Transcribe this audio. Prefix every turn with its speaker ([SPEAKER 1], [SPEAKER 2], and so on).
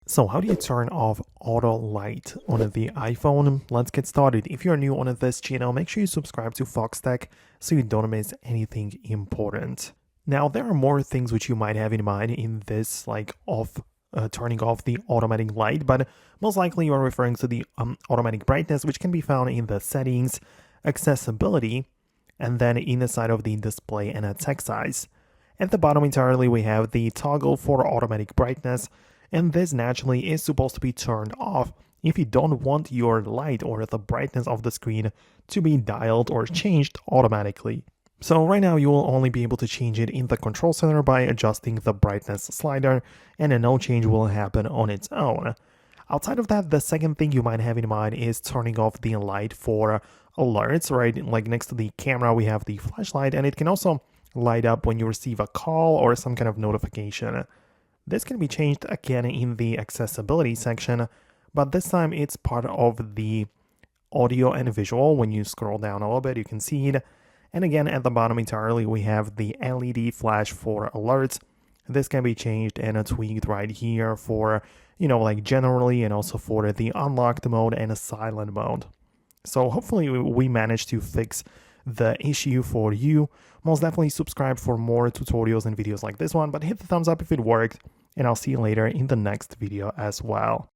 [SPEAKER 1] So how do you turn off auto light on the iPhone? Let's get started. If you're new on this channel, make sure you subscribe to Foxtecc so you don't miss anything important. Now, there are more things which you might have in mind in this, like turning off the automatic light, but most likely you are referring to the automatic brightness, which can be found in the settings, accessibility, and then in the side of the display and a text size. At the bottom entirely, we have the toggle for automatic brightness, and this naturally is supposed to be turned off if you don't want your light or the brightness of the screen to be dialed or changed automatically. So right now you will only be able to change it in the control center by adjusting the brightness slider, and no change will happen on its own. Outside of that, the second thing you might have in mind is turning off the light for alerts, right? Like next to the camera we have the flashlight, and it can also light up when you receive a call or some kind of notification. This can be changed again in the accessibility section, but this time it's part of the audio and visual. When you scroll down a little bit, you can see it. And again, at the bottom entirely, we have the LED flash for alerts. This can be changed and tweaked right here for, like generally, and also for the unlocked mode and a silent mode. So hopefully we managed to fix the issue for you. Most definitely subscribe for more tutorials and videos like this one, but hit the thumbs up if it worked, and I'll see you later in the next video as well.